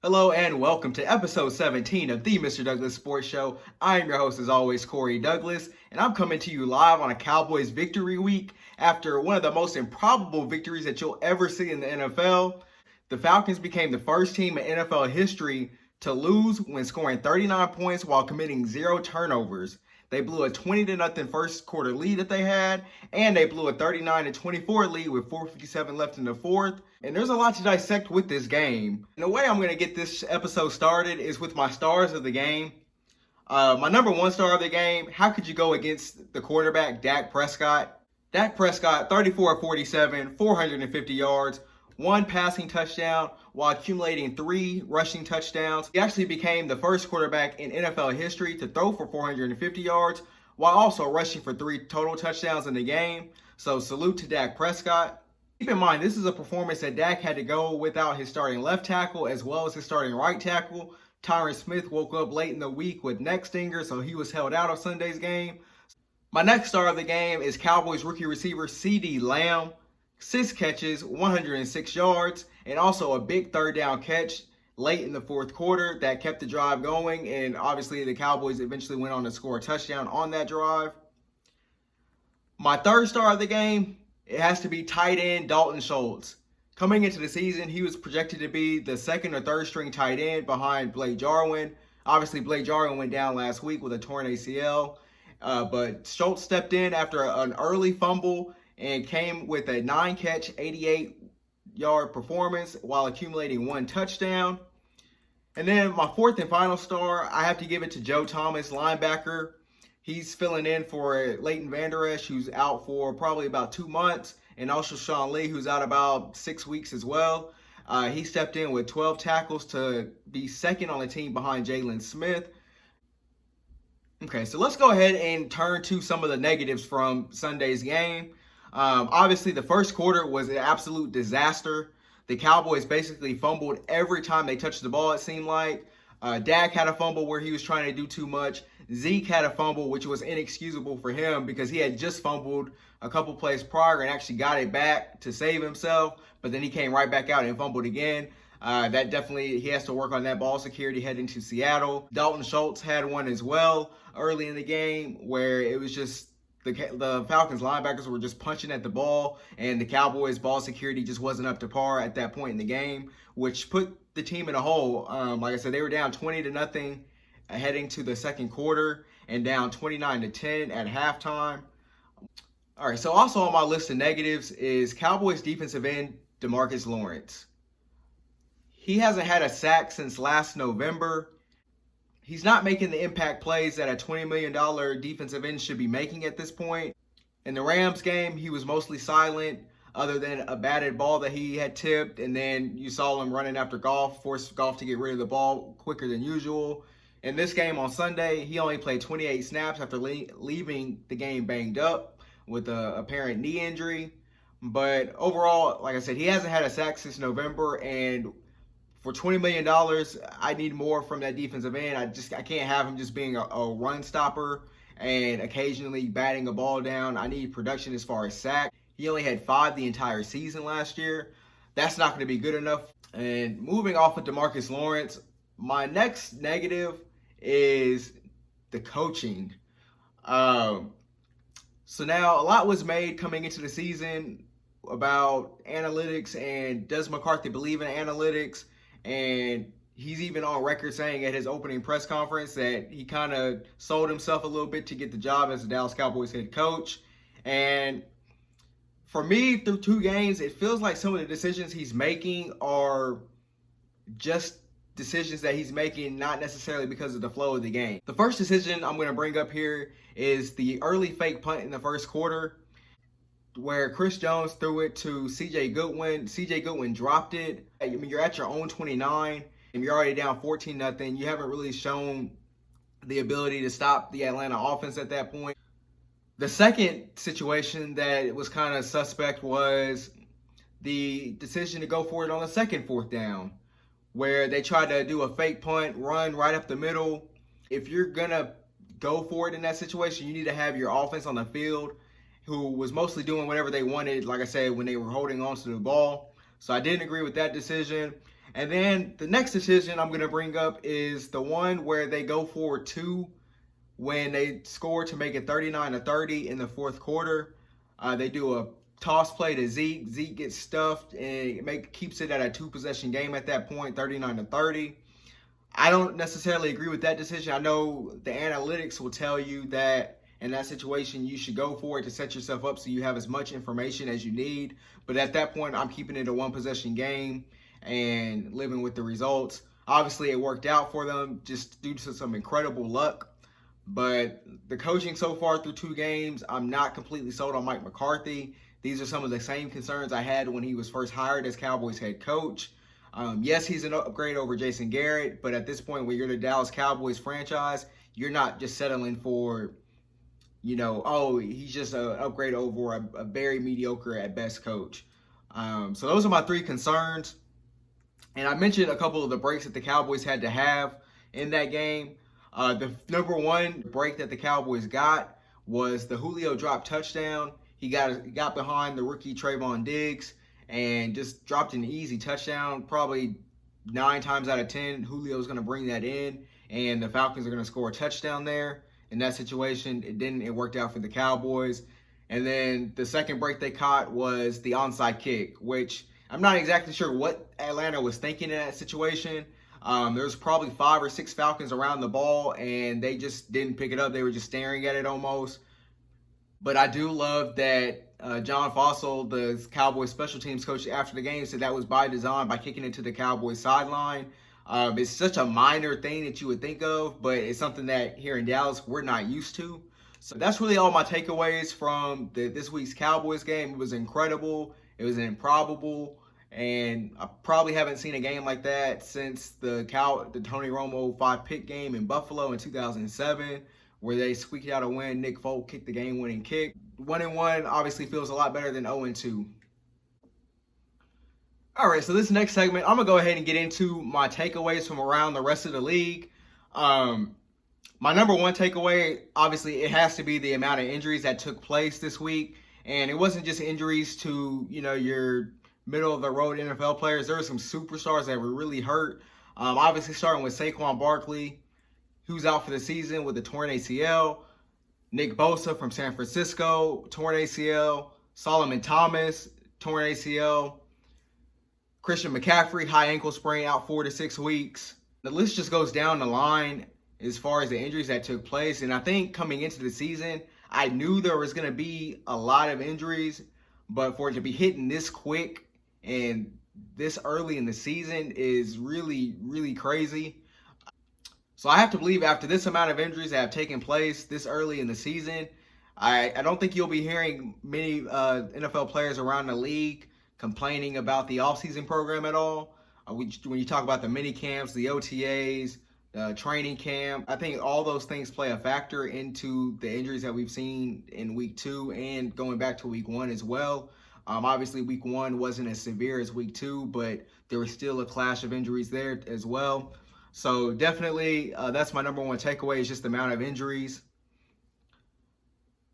Hello and welcome to episode 17 of the Mr. Douglas Sports Show. I am your host as always, Corey Douglas, and I'm coming to you live on a Cowboys victory week after one of the most improbable victories that you'll ever see in the NFL. The Falcons became the first team in NFL history to lose when scoring 39 points while committing 0 turnovers. They blew a 20-0 first quarter lead that they had, and they blew a 39-24 lead with 4:57 left in the fourth. And there's a lot to dissect with this game. And the way I'm going to get this episode started is with my stars of the game. My number one star of the game, how could you go against the quarterback, Dak Prescott? Dak Prescott, 34-47, 450 yards, 1 passing touchdown while accumulating 3 rushing touchdowns. He actually became the first quarterback in NFL history to throw for 450 yards while also rushing for 3 total touchdowns in the game. So salute to Dak Prescott. Keep in mind, this is a performance that Dak had to go without his starting left tackle as well as his starting right tackle. Tyron Smith woke up late in the week with neck stinger, so he was held out of Sunday's game. My next star of the game is Cowboys rookie receiver CeeDee Lamb. 6 catches, 106 yards, and also a big third down catch late in the fourth quarter that kept the drive going. And obviously the Cowboys eventually went on to score a touchdown on that drive. My third star of the game, it has to be tight end Dalton Schultz. Coming into the season, he was projected to be the second or third string tight end behind Blake Jarwin. Obviously, Blake Jarwin went down last week with a torn ACL, but Schultz stepped in after an early fumble and came with a 9-catch, 88-yard performance while accumulating 1 touchdown. And then my fourth and final star, I have to give it to Joe Thomas, linebacker. He's filling in for Leighton Vander Esch, who's out for probably about 2 months, and also Sean Lee, who's out about 6 weeks as well. He stepped in with 12 tackles to be second on the team behind Jalen Smith. Okay, so let's go ahead and turn to some of the negatives from Sunday's game. Obviously, the first quarter was an absolute disaster. The Cowboys basically fumbled every time they touched the ball, it seemed like. Dak had a fumble where he was trying to do too much. Zeke had a fumble, which was inexcusable for him because he had just fumbled a couple plays prior and actually got it back to save himself, but then he came right back out and fumbled again. That definitely, he has to work on that ball security heading to Seattle. Dalton Schultz had one as well early in the game where it was just the Falcons linebackers were just punching at the ball, and the Cowboys ball security just wasn't up to par at that point in the game, which put the team in a hole. Like I said, they were down 20-0 heading to the second quarter and down 29-10 at halftime. All right, so also on my list of negatives is Cowboys defensive end DeMarcus Lawrence. He hasn't had a sack since last November. He's not making the impact plays that a $20 million defensive end should be making at this point. In the Rams game, he was mostly silent other than a batted ball that he had tipped, and then you saw him running after Goff, forced Goff to get rid of the ball quicker than usual. In this game on Sunday, he only played 28 snaps after leaving the game banged up with an apparent knee injury. But overall, like I said, he hasn't had a sack since November, and for $20 million, I need more from that defensive end. I can't have him just being a run stopper and occasionally batting a ball down. I need production as far as sack. He only had 5 the entire season last year. That's not going to be good enough. And moving off of DeMarcus Lawrence, my next negative is the coaching. So now a lot was made coming into the season about analytics and does McCarthy believe in analytics? And he's even on record saying at his opening press conference that he kind of sold himself a little bit to get the job as the Dallas Cowboys head coach. And for me, through 2 games, it feels like some of the decisions he's making are just decisions that he's making not necessarily because of the flow of the game. The first decision I'm going to bring up here is the early fake punt in the first quarter where Chris Jones threw it to CJ Goodwin. CJ Goodwin dropped it. I mean, you're at your own 29 and you're already down 14-0. You haven't really shown the ability to stop the Atlanta offense at that point. The second situation that was kind of suspect was the decision to go for it on the second 4th down, where they tried to do a fake punt, run right up the middle. If you're going to go for it in that situation, you need to have your offense on the field who was mostly doing whatever they wanted, like I said, when they were holding on to the ball. So I didn't agree with that decision. And then the next decision I'm going to bring up is the one where they go for two when they score to make it 39-30 in the fourth quarter. They do a toss play to Zeke. Zeke gets stuffed and keeps it at a two-possession game at that point, 39-30. I don't necessarily agree with that decision. I know the analytics will tell you that in that situation you should go for it to set yourself up so you have as much information as you need. But at that point, I'm keeping it a one-possession game and living with the results. Obviously, it worked out for them just due to some incredible luck. But the coaching so far through two games, I'm not completely sold on Mike McCarthy. These are some of the same concerns I had when he was first hired as Cowboys head coach. Yes, he's an upgrade over Jason Garrett, but at this point, when you're the Dallas Cowboys franchise, you're not just settling for, oh, he's just an upgrade over a very mediocre at best coach. So those are my three concerns. And I mentioned a couple of the breaks that the Cowboys had to have in that game. The number one break that the Cowboys got was the Julio drop touchdown. He got behind the rookie Trayvon Diggs and just dropped an easy touchdown. Probably 9 times out of 10, Julio's going to bring that in, and the Falcons are going to score a touchdown there. In that situation, it didn't. It worked out for the Cowboys. And then the second break they caught was the onside kick, which I'm not exactly sure what Atlanta was thinking in that situation. There's probably 5 or 6 Falcons around the ball, and they just didn't pick it up. They were just staring at it almost. But I do love that John Fossil, the Cowboys special teams coach, after the game said that was by design, by kicking it to the Cowboys sideline. It's such a minor thing that you would think of, but it's something that here in Dallas we're not used to. So that's really all my takeaways from this week's Cowboys game. It was incredible. It was improbable. And I probably haven't seen a game like that since the Tony Romo 5 pick game in Buffalo in 2007, where they squeaked out a win. Nick Folk kicked the game-winning kick. 1-1 obviously feels a lot better than 0-2. All right, so this next segment, I'm going to go ahead and get into my takeaways from around the rest of the league. My number one takeaway, obviously, it has to be the amount of injuries that took place this week. And it wasn't just injuries to, your middle-of-the-road NFL players. There were some superstars that were really hurt. Obviously, starting with Saquon Barkley, who's out for the season with a torn ACL. Nick Bosa from San Francisco, torn ACL. Solomon Thomas, torn ACL. Christian McCaffrey, high ankle sprain, out 4 to 6 weeks. The list just goes down the line as far as the injuries that took place. And I think coming into the season, I knew there was going to be a lot of injuries, but for it to be hitting this quick and this early in the season is really, really crazy. So I have to believe after this amount of injuries that have taken place this early in the season, I don't think you'll be hearing many NFL players around the league complaining about the offseason program at all. When you talk about the mini camps, the OTAs, the training camp, I think all those things play a factor into the injuries that we've seen in week 2 and going back to week 1 as well. Obviously, week 1 wasn't as severe as week 2, but there was still a clash of injuries there as well. So definitely, that's my number one takeaway, is just the amount of injuries.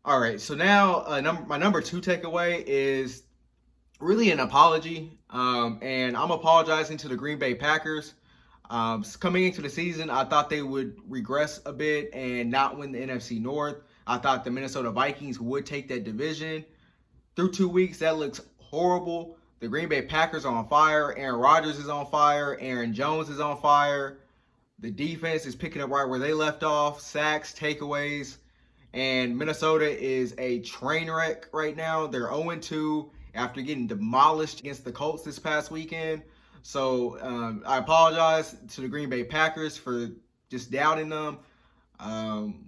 All right, so now my number 2 takeaway is really an apology, and I'm apologizing to the Green Bay Packers. Coming into the season, I thought they would regress a bit and not win the NFC North. I thought the Minnesota Vikings would take that division. Through 2 weeks, that looks horrible. The Green Bay Packers are on fire. Aaron Rodgers is on fire. Aaron Jones is on fire. The defense is picking up right where they left off. Sacks, takeaways. And Minnesota is a train wreck right now. They're 0-2 after getting demolished against the Colts this past weekend. So I apologize to the Green Bay Packers for just doubting them.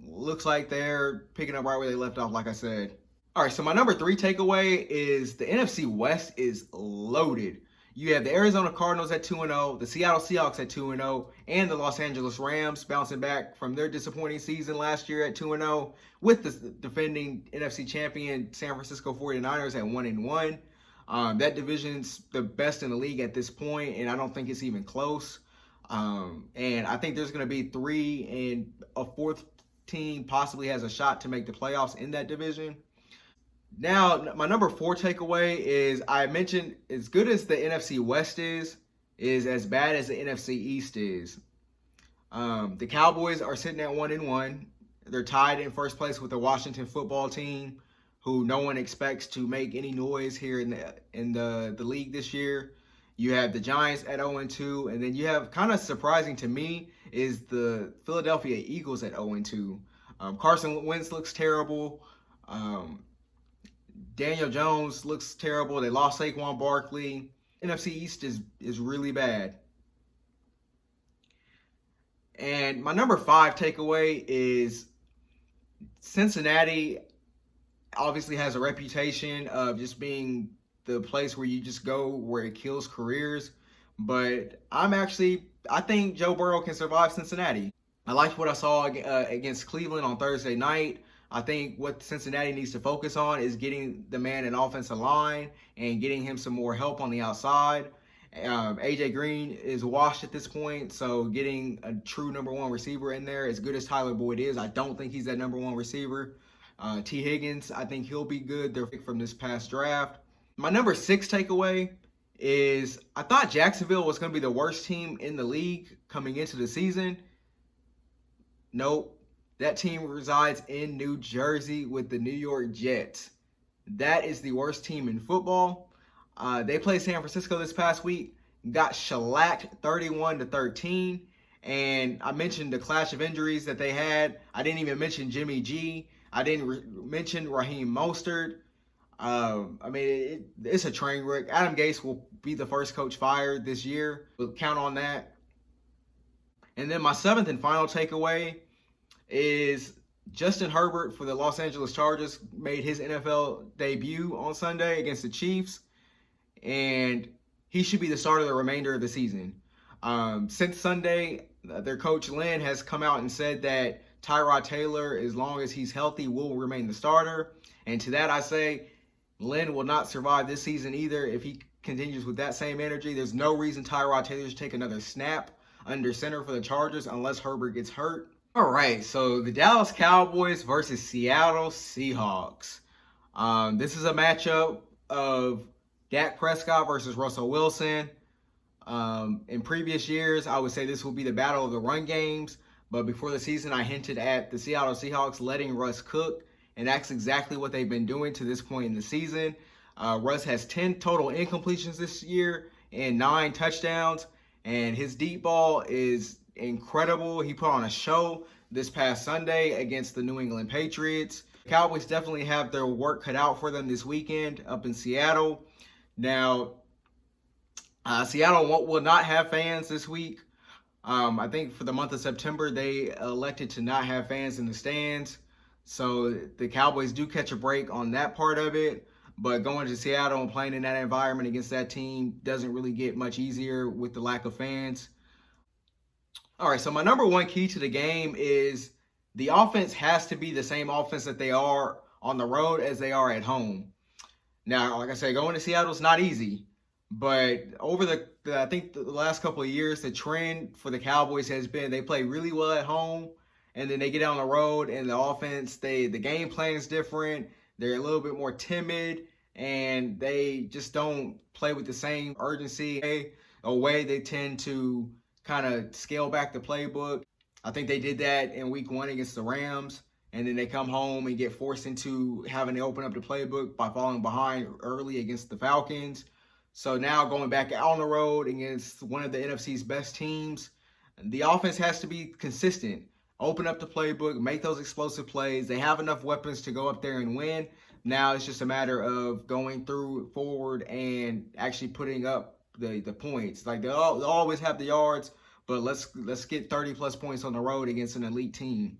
Looks like they're picking up right where they left off, like I said. All right, so my number 3 takeaway is the NFC West is loaded. You have the Arizona Cardinals at 2-0, the Seattle Seahawks at 2-0, and the Los Angeles Rams bouncing back from their disappointing season last year at 2-0, with the defending NFC champion San Francisco 49ers at 1-1. That division's the best in the league at this point, and I don't think it's even close. And I think there's going to be 3, and a 4th team possibly has a shot to make the playoffs in that division. Now, my number 4 takeaway is, I mentioned, as good as the NFC West is, is as bad as the NFC East is. The Cowboys are sitting at 1-1. They're tied in first place with the Washington football team, who no one expects to make any noise here in the league this year. You have the Giants at 0-2, and then you have, kind of surprising to me, is the Philadelphia Eagles at 0-2. Carson Wentz looks terrible. Daniel Jones looks terrible. They lost Saquon Barkley. NFC East is really bad. And my number 5 takeaway is Cincinnati obviously has a reputation of just being the place where you just go where it kills careers. But I think Joe Burrow can survive Cincinnati. I liked what I saw against Cleveland on Thursday night. I think what Cincinnati needs to focus on is getting the man an offensive line and getting him some more help on the outside. AJ Green is washed at this point, so getting a true number 1 receiver in there, as good as Tyler Boyd is, I don't think he's that number 1 receiver. T. Higgins, I think he'll be good. They're from this past draft. My number 6 takeaway is I thought Jacksonville was going to be the worst team in the league coming into the season. Nope. That team resides in New Jersey with the New York Jets. That is the worst team in football. They played San Francisco this past week, got shellacked 31-13. And I mentioned the clash of injuries that they had. I didn't even mention Jimmy G. I didn't mention Raheem Mostert. It's a train wreck. Adam Gase will be the first coach fired this year. We'll count on that. And then my 7th and final takeaway is Justin Herbert for the Los Angeles Chargers made his NFL debut on Sunday against the Chiefs, and he should be the starter the remainder of the season. Since Sunday, their coach Lynn has come out and said that Tyrod Taylor, as long as he's healthy, will remain the starter. And to that I say, Lynn will not survive this season either if he continues with that same energy. There's no reason Tyrod Taylor should take another snap under center for the Chargers unless Herbert gets hurt. All right, so the Dallas Cowboys versus Seattle Seahawks. This is a matchup of Dak Prescott versus Russell Wilson. In previous years, I would say this will be the battle of the run games. But before the season, I hinted at the Seattle Seahawks letting Russ cook. And that's exactly what they've been doing to this point in the season. Russ has 10 total incompletions this year and 9 touchdowns. And his deep ball is incredible. He put on a show this past Sunday against the New England Patriots. The Cowboys definitely have their work cut out for them this weekend up in Seattle. Now, Seattle will not have fans this week. I think for the month of September, they elected to not have fans in the stands. So the Cowboys do catch a break on that part of it. But going to Seattle and playing in that environment against that team doesn't really get much easier with the lack of fans. All right, so my number 1 key to the game is the offense has to be the same offense that they are on the road as they are at home. Now, like I said, going to Seattle is not easy. But over I think the last couple of years, the trend for the Cowboys has been they play really well at home, and then they get on the road, and the offense, the game plan is different. They're a little bit more timid, and they just don't play with the same urgency. Away, they tend to kind of scale back the playbook. I think they did that in week 1 against the Rams, and then they come home and get forced into having to open up the playbook by falling behind early against the Falcons. So now going back out on the road against one of the NFC's best teams, the offense has to be consistent. Open up the playbook, make those explosive plays. They have enough weapons to go up there and win. Now it's just a matter of going forward and actually putting up the points. Like they'll always have the yards, but let's get 30+ points on the road against an elite team.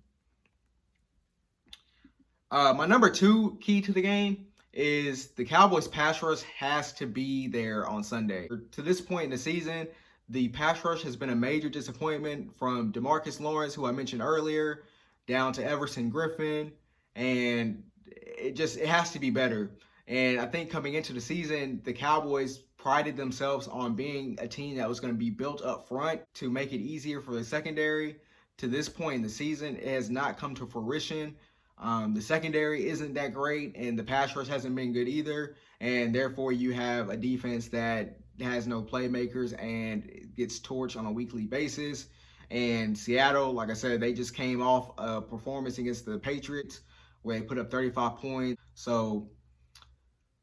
My number 2 key to the game is the Cowboys pass rush has to be there on Sunday. To this point in the season, the pass rush has been a major disappointment, from DeMarcus Lawrence, who I mentioned earlier, down to Everson Griffin, and it has to be better. And I think coming into the season, the Cowboys prided themselves on being a team that was going to be built up front to make it easier for the secondary. To this point in the season, it has not come to fruition. The secondary isn't that great, and the pass rush hasn't been good either. And therefore, you have a defense that has no playmakers and gets torched on a weekly basis. And Seattle, like I said, they just came off a performance against the Patriots where they put up 35 points. So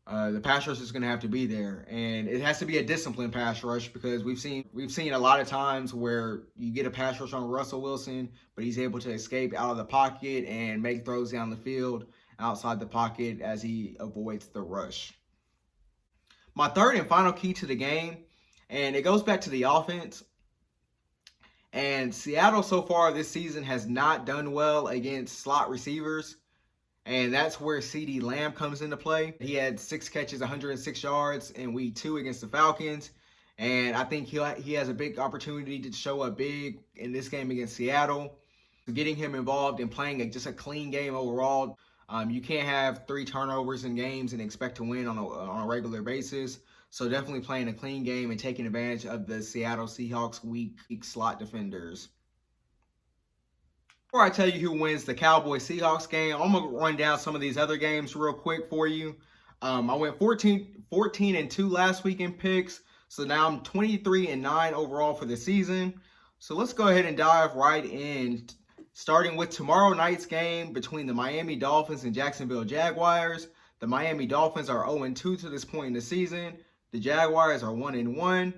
the pass rush is going to have to be there, and it has to be a disciplined pass rush because we've seen a lot of times where you get a pass rush on Russell Wilson, but he's able to escape out of the pocket and make throws down the field outside the pocket as he avoids the rush. My third and final key to the game, and it goes back to the offense. And Seattle so far this season has not done well against slot receivers. And that's where CeeDee Lamb comes into play. He had 6 catches, 106 yards in week 2 against the Falcons. And I think he has a big opportunity to show up big in this game against Seattle. Getting him involved in playing just a clean game overall. You can't have 3 turnovers in games and expect to win on a regular basis. So definitely playing a clean game and taking advantage of the Seattle Seahawks weak slot defenders. Before I tell you who wins the Cowboys-Seahawks game, I'm going to run down some of these other games real quick for you. I went 14-2 last week in picks, so now I'm 23-9 overall for the season. So let's go ahead and dive right in, starting with tomorrow night's game between the Miami Dolphins and Jacksonville Jaguars. The Miami Dolphins are 0-2 to this point in the season. The Jaguars are 1-1.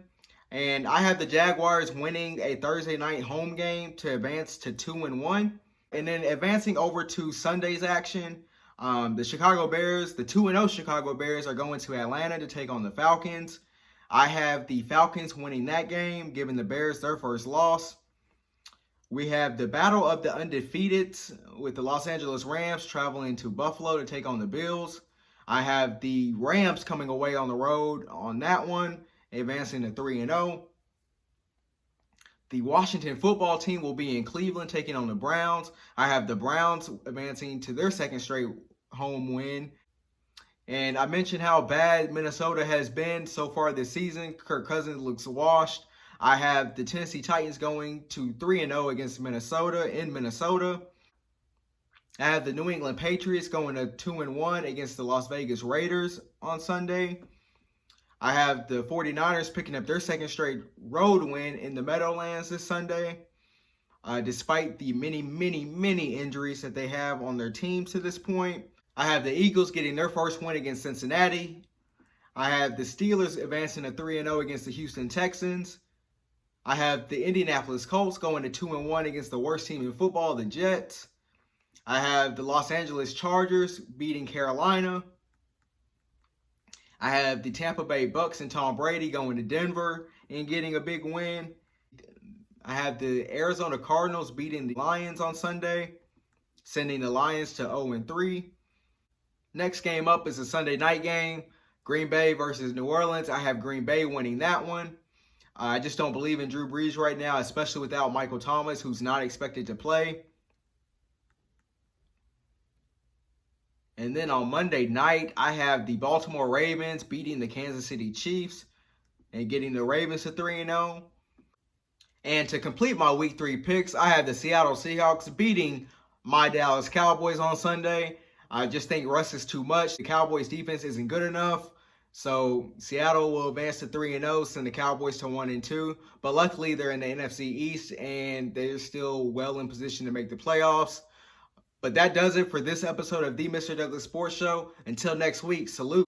And I have the Jaguars winning a Thursday night home game to advance to 2-1. And then advancing over to Sunday's action, the Chicago Bears, the 2-0 Chicago Bears are going to Atlanta to take on the Falcons. I have the Falcons winning that game, giving the Bears their first loss. We have the Battle of the Undefeateds with the Los Angeles Rams traveling to Buffalo to take on the Bills. I have the Rams coming away on the road on that one, advancing to 3-0. The Washington football team will be in Cleveland taking on the Browns. I have the Browns advancing to their second straight home win. And I mentioned how bad Minnesota has been so far this season. Kirk Cousins looks washed. I have the Tennessee Titans going to 3-0 against Minnesota in Minnesota. I have the New England Patriots going to 2-1 against the Las Vegas Raiders on Sunday. I have the 49ers picking up their second straight road win in the Meadowlands this Sunday. Despite the many injuries that they have on their team to this point. I have the Eagles getting their first win against Cincinnati. I have the Steelers advancing to 3-0 against the Houston Texans. I have the Indianapolis Colts going to 2-1 against the worst team in football, the Jets. I have the Los Angeles Chargers beating Carolina. I have the Tampa Bay Bucks and Tom Brady going to Denver and getting a big win. I have the Arizona Cardinals beating the Lions on Sunday, sending the Lions to 0-3. Next game up is a Sunday night game, Green Bay versus New Orleans. I have Green Bay winning that one. I just don't believe in Drew Brees right now, especially without Michael Thomas, who's not expected to play. And then on Monday night, I have the Baltimore Ravens beating the Kansas City Chiefs and getting the Ravens to 3-0. And to complete my Week 3 picks, I have the Seattle Seahawks beating my Dallas Cowboys on Sunday. I just think Russ is too much. The Cowboys defense isn't good enough. So Seattle will advance to 3-0, send the Cowboys to 1-2. But luckily, they're in the NFC East, and they're still well in position to make the playoffs. But that does it for this episode of the Mr. Douglass Sports Show. Until next week, salute.